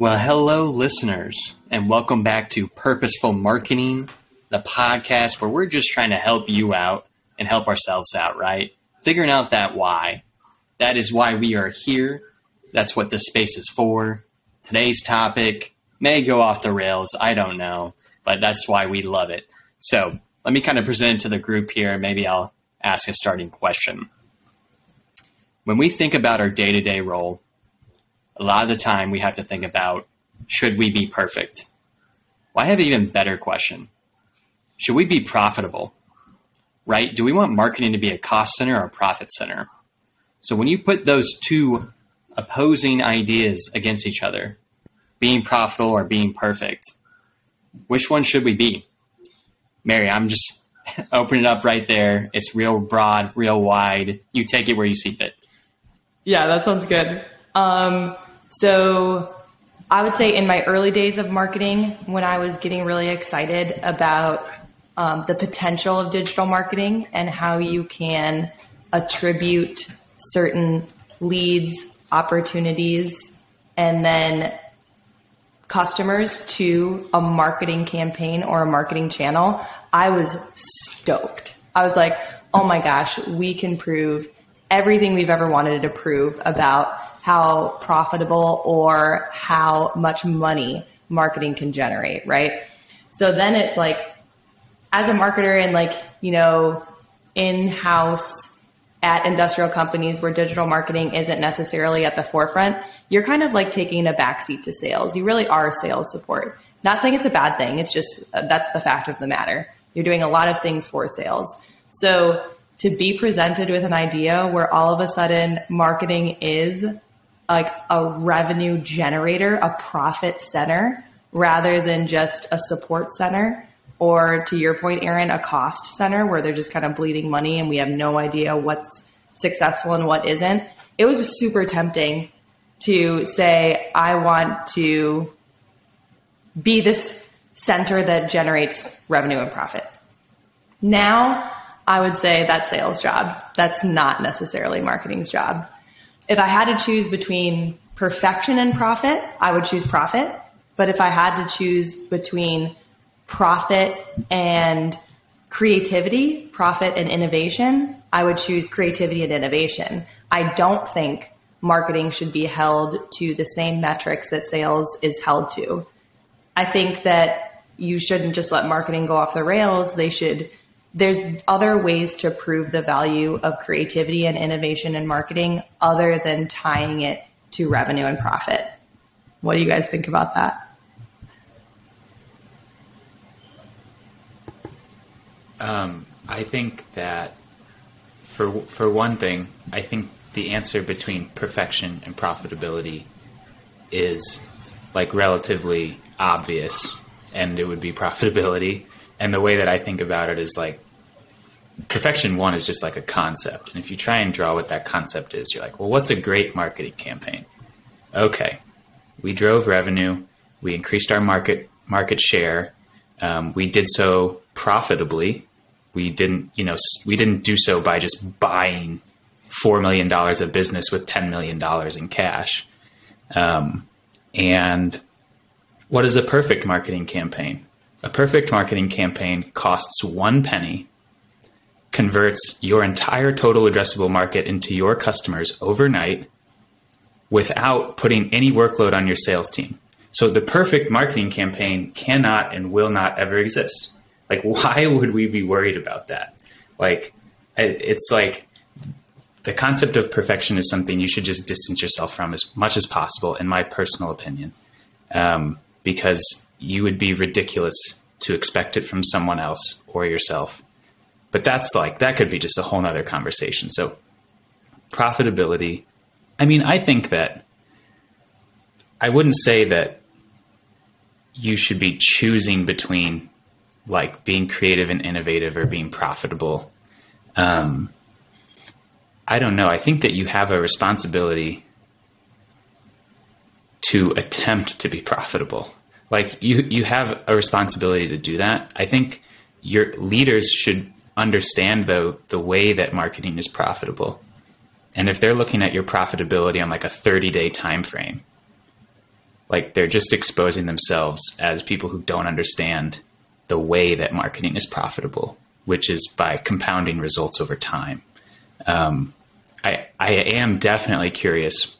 Well, hello, listeners, and welcome back to Purposeful Marketing, the podcast where we're just trying to help you out and help ourselves out, right? Figuring out that why. That is why we are here. That's what this space is for. Today's topic may go off the rails. I don't know, but that's why we love it. So let me kind of present it to the group here. Maybe I'll ask a starting question. When we think about our day-to-day role, a lot of the time we have to think about, should we be perfect? Well, I have an even better question. Should we be profitable? Right? Do we want marketing to be a cost center or a profit center? So when you put those two opposing ideas against each other, being profitable or being perfect, which one should we be? Mary, I'm just opening it up right there. It's real broad, real wide. You take it where you see fit. Yeah, that sounds good. So I would say in my early days of marketing, when I was getting really excited about the potential of digital marketing and how you can attribute certain leads, opportunities, and then customers to a marketing campaign or a marketing channel, I was stoked. I was like, oh my gosh, we can prove everything we've ever wanted to prove about how profitable or how much money marketing can generate, right? So then it's like, as a marketer and like, in-house at industrial companies where digital marketing isn't necessarily at the forefront, you're kind of like taking a backseat to sales. You really are sales support. Not saying it's a bad thing. It's just, that's the fact of the matter. You're doing a lot of things for sales. So to be presented with an idea where all of a sudden marketing is like a revenue generator, a profit center, rather than just a support center, or to your point, Aaron, a cost center where they're just kind of bleeding money and we have no idea what's successful and what isn't. It was super tempting to say, I want to be this center that generates revenue and profit. Now, I would say that's sales job. That's not necessarily marketing's job. If I had to choose between perfection and profit, I would choose profit. But if I had to choose between profit and creativity, profit and innovation, I would choose creativity and innovation. I don't think marketing should be held to the same metrics that sales is held to. I think that you shouldn't just let marketing go off the rails. There's other ways to prove the value of creativity and innovation in marketing other than tying it to revenue and profit. What do you guys think about that? I think that for one thing, I think the answer between perfection and profitability is like relatively obvious, and it would be profitability. And the way that I think about it is like perfection one is just like a concept. And if you try and draw what that concept is, you're like, well, what's a great marketing campaign? Okay. We drove revenue. We increased our market share. We did so profitably. We didn't do so by just buying $4 million of business with $10 million in cash. And what is a perfect marketing campaign? A perfect marketing campaign costs 1 penny, converts your entire total addressable market into your customers overnight without putting any workload on your sales team. So the perfect marketing campaign cannot and will not ever exist. Like, why would we be worried about that? Like, it's like the concept of perfection is something you should just distance yourself from as much as possible, in my personal opinion, because you would be ridiculous to expect it from someone else or yourself. But that could be just a whole nother conversation. So profitability, I mean, I think that I wouldn't say that you should be choosing between like being creative and innovative or being profitable. I don't know. I think that you have a responsibility to attempt to be profitable. Like you have a responsibility to do that. I think your leaders should understand though the way that marketing is profitable. And if they're looking at your profitability on like a 30-day time frame, like they're just exposing themselves as people who don't understand the way that marketing is profitable, which is by compounding results over time. I am definitely curious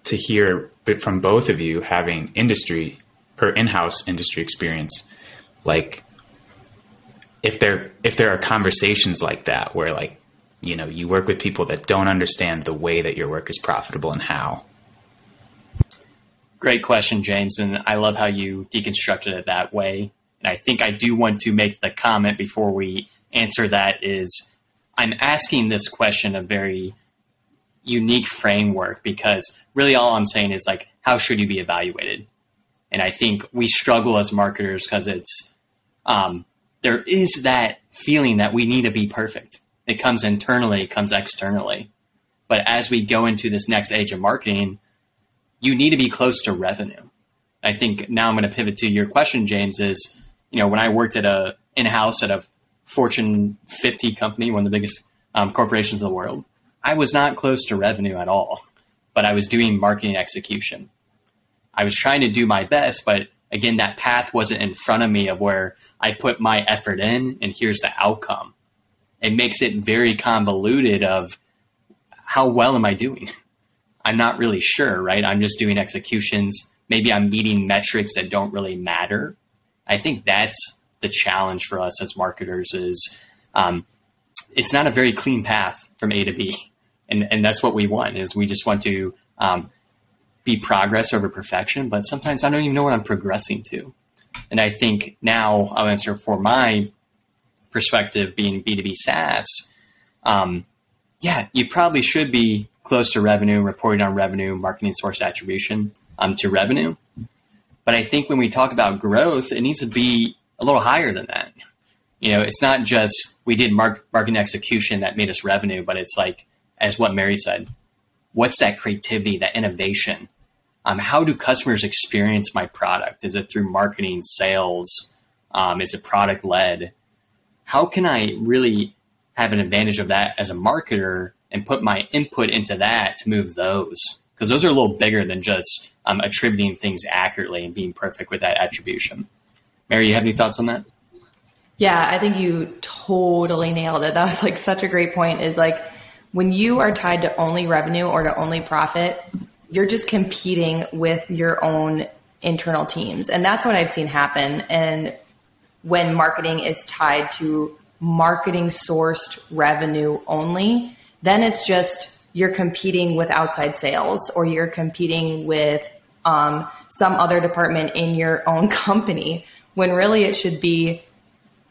to hear from both of you, having industry or in-house industry experience, like if there are conversations like that where, like, you know, you work with people that don't understand the way that your work is profitable and how. Great question, James. And I love how you deconstructed it that way. And I think I do want to make the comment before we answer that is I'm asking this question a very unique framework, because really all I'm saying is, like, how should you be evaluated? And I think we struggle as marketers because it's, there is that feeling that we need to be perfect. It comes internally, it comes externally. But as we go into this next age of marketing, you need to be close to revenue. I think now I'm going to pivot to your question, James, is, you know, when I worked at in-house at a Fortune 50 company, one of the biggest corporations in the world, I was not close to revenue at all, but I was doing marketing execution. I was trying to do my best, but again, that path wasn't in front of me of where I put my effort in and here's the outcome. It makes it very convoluted of how well am I doing? I'm not really sure, right? I'm just doing executions. Maybe I'm meeting metrics that don't really matter. I think that's the challenge for us as marketers is it's not a very clean path from A to B. And that's what we want, is we just want to be progress over perfection. But sometimes I don't even know what I'm progressing to. And I think now I'll answer for my perspective being B2B SaaS. Yeah, you probably should be close to revenue, reporting on revenue, marketing source attribution to revenue. But I think when we talk about growth, it needs to be a little higher than that. You know, it's not just we did marketing execution that made us revenue, but it's like, as what Mary said, what's that creativity, that innovation? How do customers experience my product? Is it through marketing, sales? Is it product led? How can I really have an advantage of that as a marketer and put my input into that to move those? Because those are a little bigger than just attributing things accurately and being perfect with that attribution. Mary, you have any thoughts on that? Yeah, I think you totally nailed it. That was like such a great point, is like when you are tied to only revenue or to only profit, you're just competing with your own internal teams. And that's what I've seen happen. And when marketing is tied to marketing sourced revenue only, then it's just you're competing with outside sales, or you're competing with some other department in your own company, when really it should be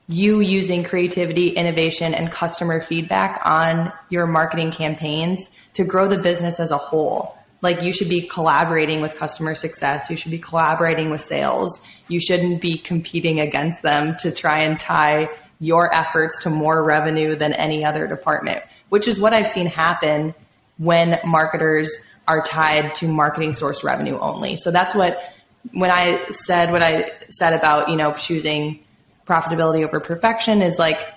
you using creativity, innovation, and customer feedback on your marketing campaigns to grow the business as a whole. Like, you should be collaborating with customer success. You should be collaborating with sales. You shouldn't be competing against them to try and tie your efforts to more revenue than any other department, which is what I've seen happen when marketers are tied to marketing source revenue only. So that's when I said what I said about, you know, choosing profitability over perfection, is like,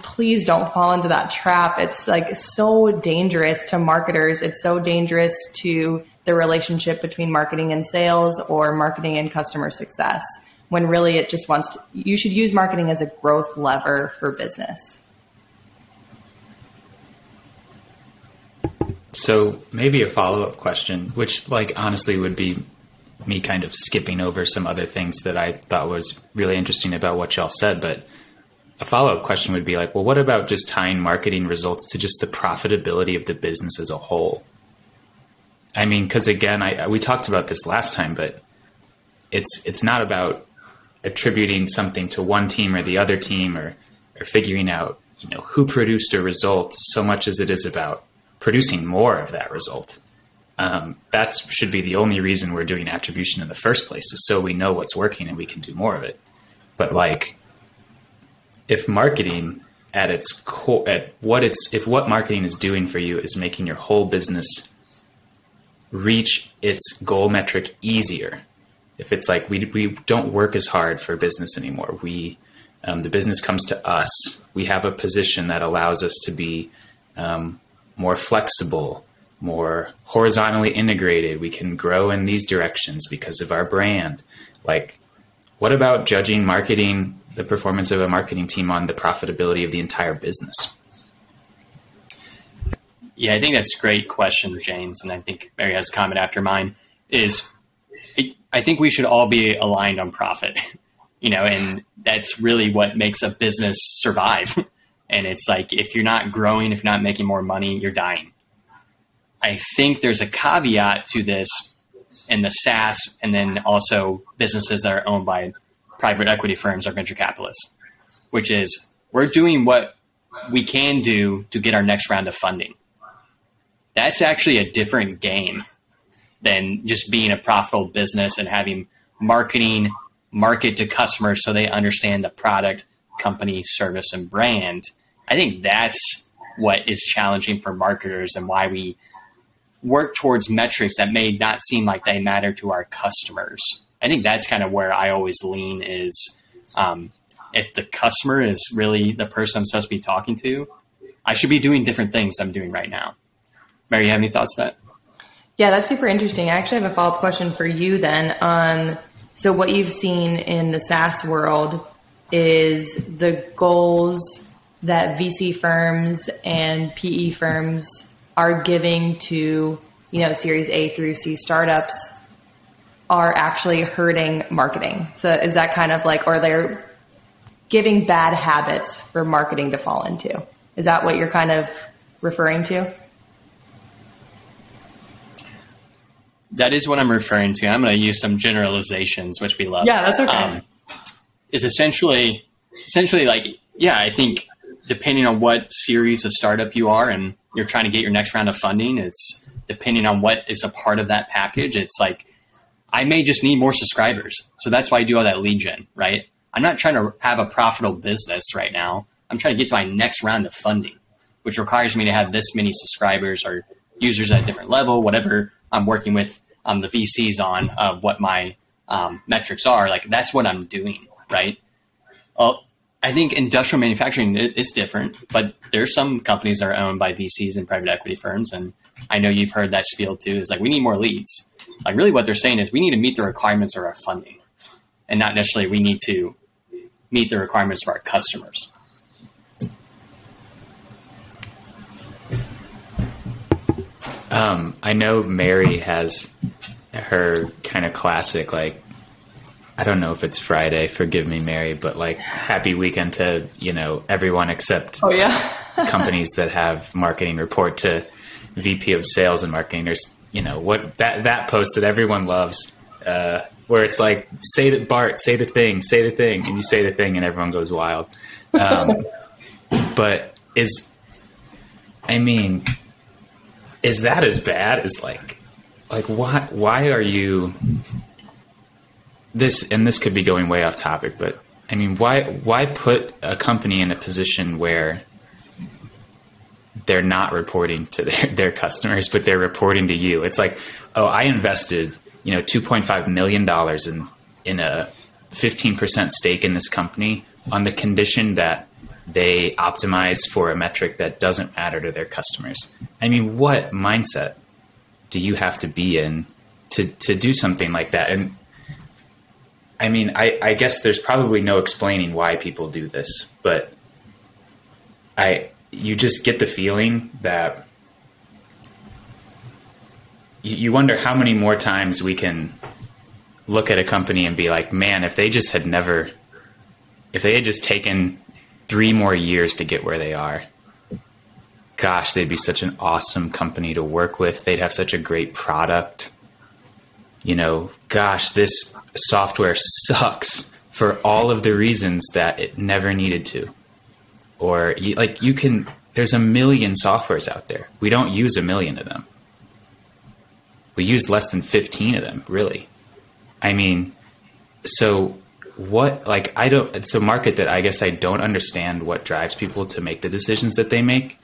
please don't fall into that trap. It's like so dangerous to marketers. It's so dangerous to the relationship between marketing and sales, or marketing and customer success, when really it just you should use marketing as a growth lever for business. So maybe a follow-up question, which, like, honestly would be me kind of skipping over some other things that I thought was really interesting about what y'all said. But a follow-up question would be like, well, what about just tying marketing results to just the profitability of the business as a whole? I mean, because again, we talked about this last time, but it's not about attributing something to one team or the other team, or figuring out, you know, who produced a result, so much as it is about producing more of that result. That should be the only reason we're doing attribution in the first place, is so we know what's working and we can do more of it. But like, if marketing at its core, if what marketing is doing for you is making your whole business reach its goal metric easier, if it's like we don't work as hard for business anymore, the business comes to us, we have a position that allows us to be more flexible, more horizontally integrated. We can grow in these directions because of our brand. Like, what about judging marketing, the performance of a marketing team on the profitability of the entire business? Yeah, I think that's a great question, James. And I think Mary has a comment after mine is I think we should all be aligned on profit, and that's really what makes a business survive. And it's like, if you're not growing, if you're not making more money, you're dying. I think there's a caveat to this in the SaaS, and then also businesses that are owned by private equity firms or venture capitalists, which is we're doing what we can do to get our next round of funding. That's actually a different game than just being a profitable business and having marketing market to customers so they understand the product, company, service, and brand. I think that's what is challenging for marketers and why we work towards metrics that may not seem like they matter to our customers. I think that's kind of where I always lean is if the customer is really the person I'm supposed to be talking to, I should be doing different things I'm doing right now. Mary, you have any thoughts on that? Yeah, that's super interesting. I actually have a follow-up question for you then on, so what you've seen in the SaaS world is the goals that VC firms and PE firms are giving to, Series A through C startups are actually hurting marketing. So is that kind of like, or they're giving bad habits for marketing to fall into? Is that what you're kind of referring to? That is what I'm referring to. I'm going to use some generalizations, which we love. Yeah, that's okay. Is essentially like, yeah, I think depending on what series of startup you are and you're trying to get your next round of funding, it's depending on what is a part of that package. It's like, I may just need more subscribers. So that's why I do all that lead gen, right? I'm not trying to have a profitable business right now. I'm trying to get to my next round of funding, which requires me to have this many subscribers or users at a different level, whatever I'm working with the VCs on what my metrics are. Like, that's what I'm doing, right? I think industrial manufacturing is different, but there's some companies that are owned by VCs and private equity firms. And I know you've heard that spiel too, is like, we need more leads. Like, really what they're saying is we need to meet the requirements of our funding and not necessarily we need to meet the requirements of our customers. I know Mary has her kind of classic, like, I don't know if it's Friday, forgive me, Mary, but like, happy weekend to, everyone except companies that have marketing report to VP of sales and marketing. There's, what that post that everyone loves, where it's like, say the thing, and you say the thing and everyone goes wild. But is that as bad as like why are you this? And this could be going way off topic, but I mean, why put a company in a position where they're not reporting to their customers, but they're reporting to you? It's like, oh, I invested, $2.5 million in a 15% stake in this company on the condition that they optimize for a metric that doesn't matter to their customers. I mean, what mindset do you have to be in to do something like that? And I mean, I guess there's probably no explaining why people do this, but you just get the feeling that you wonder how many more times we can look at a company and be like, man, if they had just taken 3 more years to get where they are, gosh, they'd be such an awesome company to work with. They'd have such a great product. Gosh, this software sucks for all of the reasons that it never needed to. Or there's a million softwares out there. We don't use a million of them. We use less than 15 of them, really. I mean, so what, it's a market that I guess I don't understand what drives people to make the decisions that they make,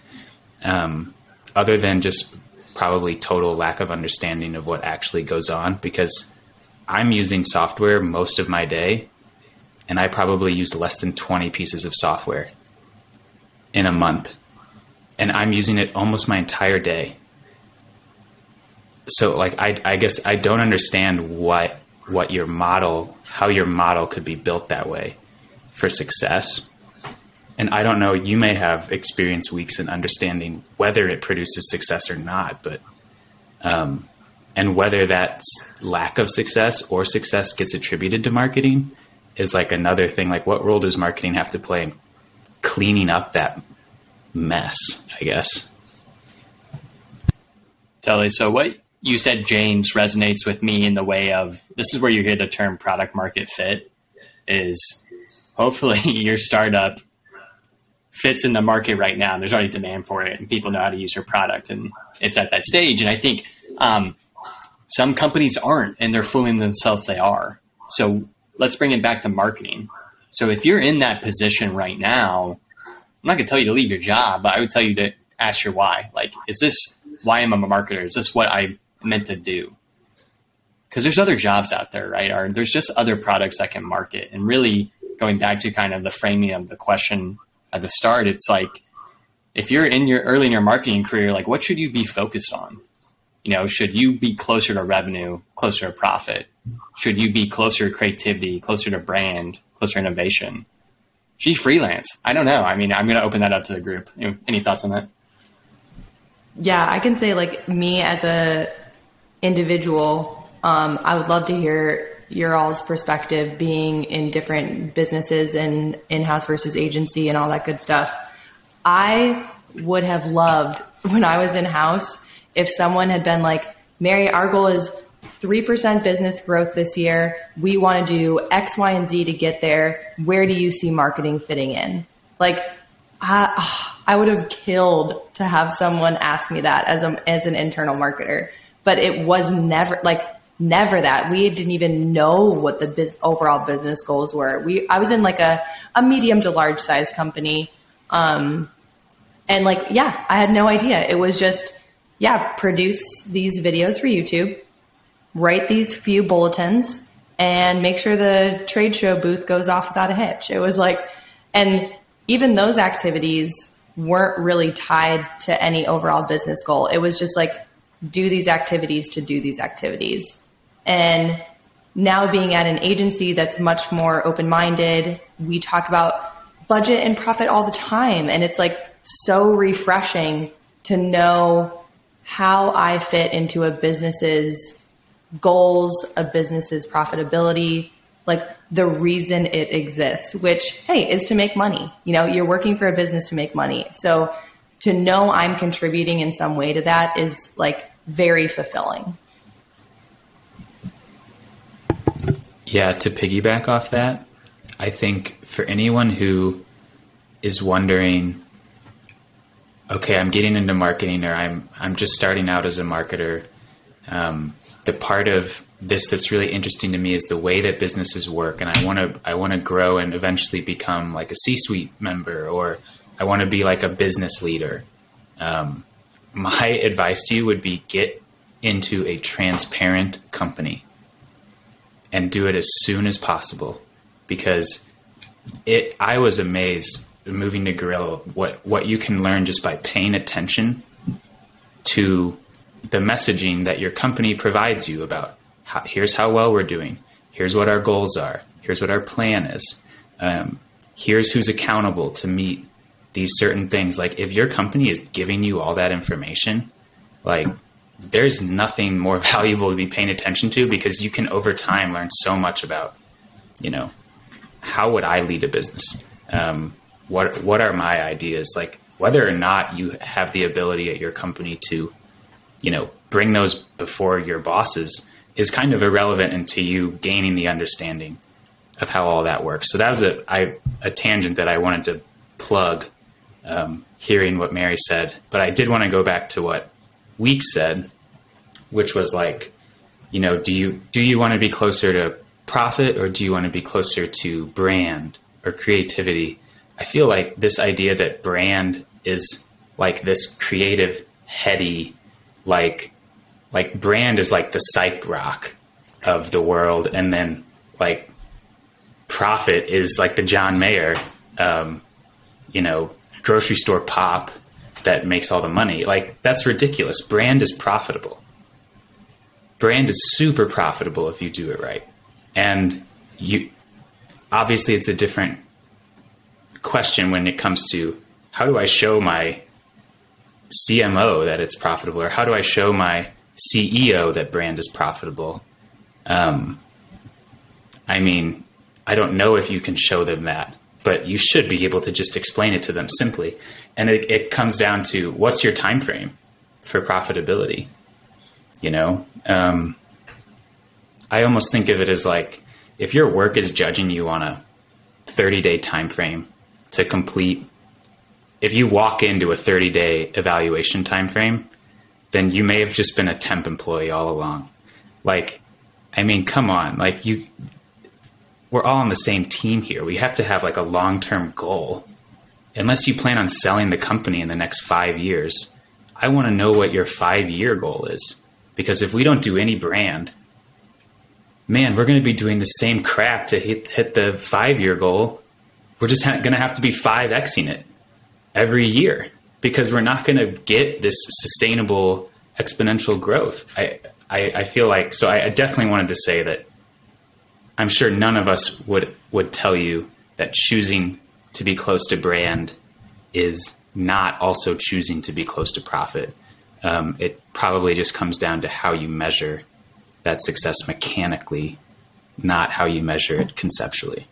other than just probably total lack of understanding of what actually goes on, because I'm using software most of my day and I probably use less than 20 pieces of software in a month, and I'm using it almost my entire day. so like, I guess I don't understand what your model, how your model could be built that way for success. And I don't know, you may have experienced weeks in understanding whether it produces success or not, but, and whether that lack of success or success gets attributed to marketing is like another thing. Like, what role does marketing have to play in cleaning up that mess, I guess? Totally. So what you said, James, resonates with me in the way of, this is where you hear the term product market fit, is hopefully your startup fits in the market right now. There's already demand for it and people know how to use your product, and it's at that stage. And I think some companies aren't, and they're fooling themselves they are. So let's bring it back to marketing. So if you're in that position right now, I'm not going to tell you to leave your job, but I would tell you to ask your why. Like, is this why I'm a marketer? Is this what I meant to do? Because there's other jobs out there, right? Or there's just other products that can market. And really going back to kind of the framing of the question at the start, it's like, if you're early in your marketing career, like, what should you be focused on? You know, should you be closer to revenue, closer to profit? Should you be closer to creativity, closer to brand, closer to innovation? Should you freelance? I don't know. I mean, I'm going to open that up to the group. Any thoughts on that? Yeah, I can say, like, me as a individual, I would love to hear your all's perspective being in different businesses and in-house versus agency and all that good stuff. I would have loved, when I was in-house, if someone had been like, Mary, our goal is 3% business growth this year. We want to do X, Y, and Z to get there. Where do you see marketing fitting in? Like, I would have killed to have someone ask me that as an internal marketer, but it was never that. We didn't even know what the overall business goals were. I was in like a medium to large size company. And like, yeah, I had no idea. It was just, produce these videos for YouTube, write these few bulletins, and make sure the trade show booth goes off without a hitch. It was like, and even those activities weren't really tied to any overall business goal. It was just like, do these activities to do these activities. And now being at an agency that's much more open-minded, we talk about budget and profit all the time. And it's like so refreshing to know how I fit into a business's goals, a business's profitability, like the reason it exists, which, hey, is to make money. You know, you're working for a business to make money. So to know I'm contributing in some way to that is like very fulfilling. Yeah, to piggyback off that, I think for anyone who is wondering, okay, I'm getting into marketing, or I'm just starting out as a marketer, the part of this that's really interesting to me is the way that businesses work, and I want to grow and eventually become like a C-suite member, or I want to be like a business leader. My advice to you would be get into a transparent company and do it as soon as possible, because I was amazed moving to Gorilla what you can learn just by paying attention to the messaging that your company provides you about here's how well we're doing, here's what our goals are, here's what our plan is, here's who's accountable to meet these certain things. Like, if your company is giving you all that information, like, there's nothing more valuable to be paying attention to, because you can over time learn so much about, you know, how would I lead a business? What are my ideas? Like, whether or not you have the ability at your company to, you know, bring those before your bosses is kind of irrelevant until you gaining the understanding of how all that works. So that was a tangent that I wanted to plug, hearing what Mary said, but I did want to go back to what Weeks said, which was like, you know, do you want to be closer to profit, or do you want to be closer to brand or creativity? I feel like this idea that brand is like this creative, heady, like brand is like the psych rock of the world. And then like profit is like the John Mayer, you know, grocery store pop that makes all the money. Like, that's ridiculous. Brand is profitable. brand is super profitable if you do it right. And obviously it's a different question when it comes to how do I show my CMO that it's profitable, or how do I show my CEO that brand is profitable? I mean, I don't know if you can show them that, but you should be able to just explain it to them simply. And it comes down to, what's your time frame for profitability? You know, I almost think of it as like, if your work is judging you on a 30-day time frame to complete, if you walk into a 30-day evaluation time frame, then you may have just been a temp employee all along. Like, I mean, come on, like we're all on the same team here. We have to have like a long-term goal. Unless you plan on selling the company in the next 5 years, I want to know what your 5-year goal is. Because if we don't do any brand, man, we're going to be doing the same crap to hit the 5-year goal. We're just going to have to be 5xing it every year, because we're not going to get this sustainable exponential growth. I feel like, so I definitely wanted to say that I'm sure none of us would tell you that choosing to be close to brand is not also choosing to be close to profit. It probably just comes down to how you measure that success mechanically, not how you measure it conceptually.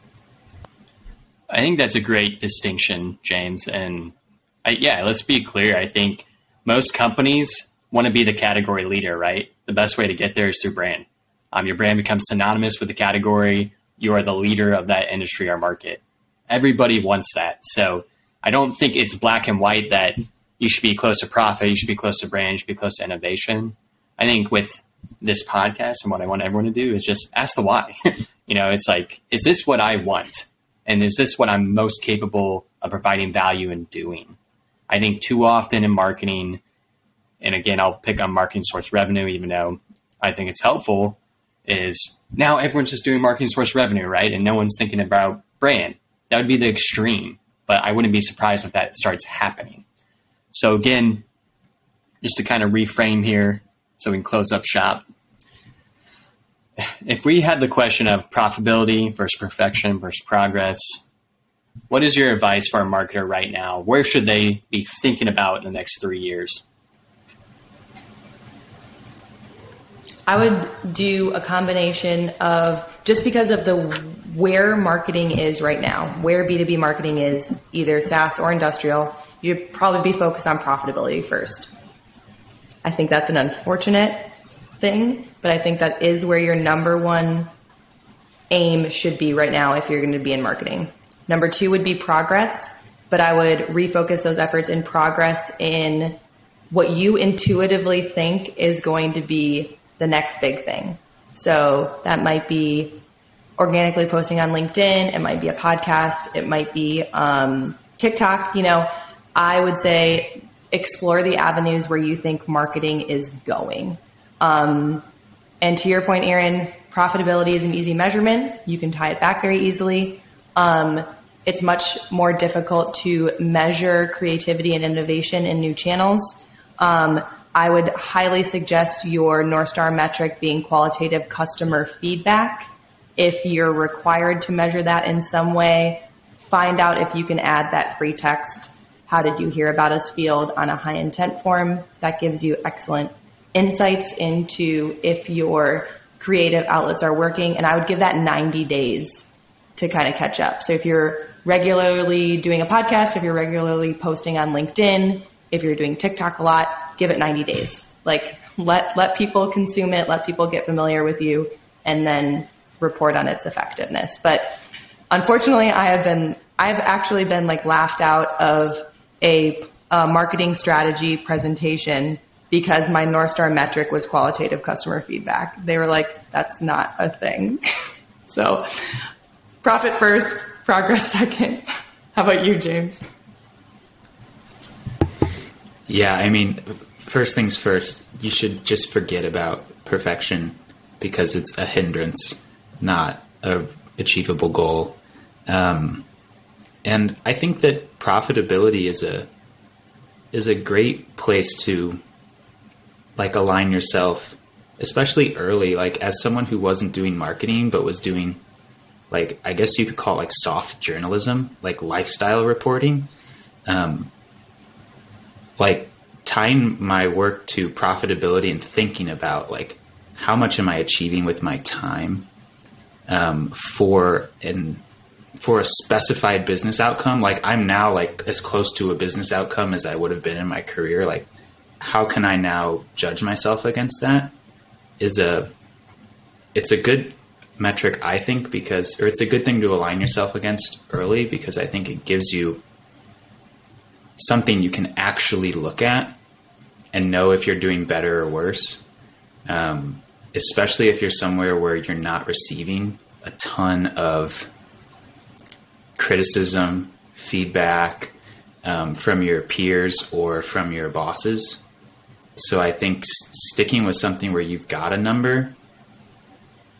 I think that's a great distinction, James. And let's be clear. I think most companies want to be the category leader, right? The best way to get there is through brand. Your brand becomes synonymous with the category. You are the leader of that industry or market. Everybody wants that. So I don't think it's black and white that you should be close to profit, you should be close to brand, you should be close to innovation. I think with this podcast and what I want everyone to do is just ask the why. It's like, is this what I want? And is this what I'm most capable of providing value in doing? I think too often in marketing, and again, I'll pick on marketing source revenue, even though I think it's helpful, is now everyone's just doing marketing source revenue, right? And no one's thinking about brand. That would be the extreme, but I wouldn't be surprised if that starts happening. So again, just to kind of reframe here so we can close up shop. If we had the question of profitability versus perfection versus progress, what is your advice for a marketer right now? Where should they be thinking about in the next 3 years? I would do a combination of, just because of where marketing is right now, where B2B marketing is, either SaaS or industrial, you'd probably be focused on profitability first. I think that's an unfortunate thing, but I think that is where your number one aim should be right now if you're going to be in marketing. Number 2 would be progress, but I would refocus those efforts in progress in what you intuitively think is going to be the next big thing. So that might be organically posting on LinkedIn. It might be a podcast. It might be TikTok. I would say explore the avenues where you think marketing is going. And to your point, Aaron, profitability is an easy measurement. You can tie it back very easily. It's much more difficult to measure creativity and innovation in new channels. I would highly suggest your North Star metric being qualitative customer feedback. If you're required to measure that in some way, find out if you can add that free text, how did you hear about us field on a high intent form. That gives you excellent insights into if your creative outlets are working. And I would give that 90 days to kind of catch up. So if you're regularly doing a podcast, if you're regularly posting on LinkedIn, if you're doing TikTok a lot, give it 90 days. Like let people consume it, let people get familiar with you, and then report on its effectiveness. But unfortunately, I've actually been like laughed out of a marketing strategy presentation because my North Star metric was qualitative customer feedback. They were like, that's not a thing. So profit first, progress second. How about you, James? Yeah, I mean, first things first, you should just forget about perfection because it's a hindrance, not a achievable goal. And I think that profitability is a great place to like align yourself especially early, like as someone who wasn't doing marketing, but was doing like, I guess you could call it like soft journalism, like lifestyle reporting, like tying my work to profitability and thinking about like, how much am I achieving with my time for a specified business outcome? Like I'm now like as close to a business outcome as I would have been in my career. Like, how can I now judge myself against that? It's a good metric, I think, it's a good thing to align yourself against early, because I think it gives you something you can actually look at and know if you're doing better or worse. Especially if you're somewhere where you're not receiving a ton of criticism, feedback from your peers or from your bosses. So I think sticking with something where you've got a number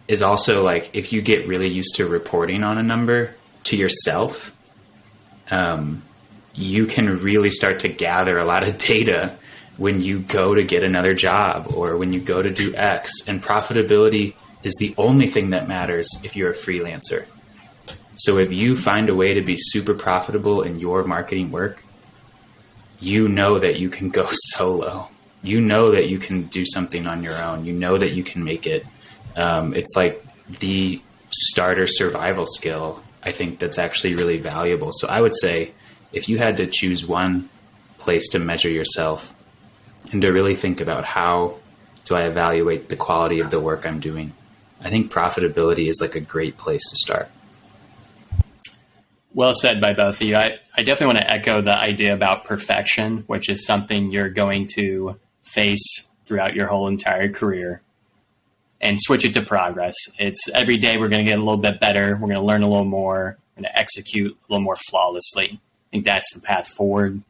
is also like, if you get really used to reporting on a number to yourself, you can really start to gather a lot of data when you go to get another job or when you go to do X. And profitability is the only thing that matters if you're a freelancer. So if you find a way to be super profitable in your marketing work, you know that you can go solo. You know that you can do something on your own. You know that you can make it. It's like the starter survival skill, I think, that's actually really valuable. So I would say if you had to choose one place to measure yourself and to really think about how do I evaluate the quality of the work I'm doing, I think profitability is like a great place to start. Well said by both of you. I definitely want to echo the idea about perfection, which is something you're going to face throughout your whole entire career, and switch it to progress. It's every day we're going to get a little bit better. We're going to learn a little more. We're going to execute a little more flawlessly. I think that's the path forward.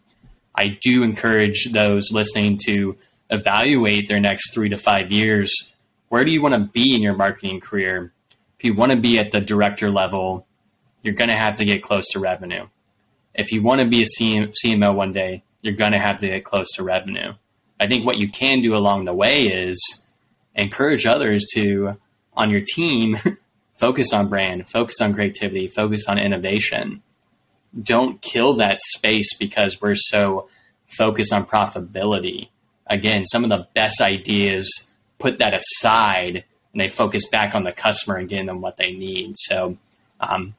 I do encourage those listening to evaluate their next 3 to 5 years. Where do you want to be in your marketing career? If you want to be at the director level, you're going to have to get close to revenue. If you want to be a CMO one day, you're going to have to get close to revenue. I think what you can do along the way is encourage others to, on your team, focus on brand, focus on creativity, focus on innovation. Don't kill that space because we're so focused on profitability. Again, some of the best ideas put that aside and they focus back on the customer and getting them what they need. So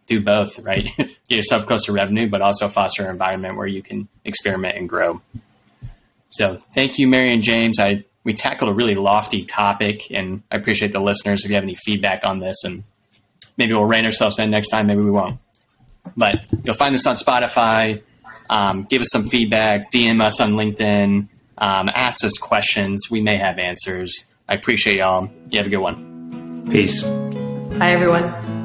do both, right? Get yourself close to revenue, but also foster an environment where you can experiment and grow. So thank you, Mary and James. We tackled a really lofty topic, and I appreciate the listeners if you have any feedback on this, and maybe we'll rein ourselves in next time, maybe we won't. But you'll find this on Spotify. Give us some feedback, DM us on LinkedIn, ask us questions. We may have answers. I appreciate y'all. You have a good one. Peace. Bye, everyone.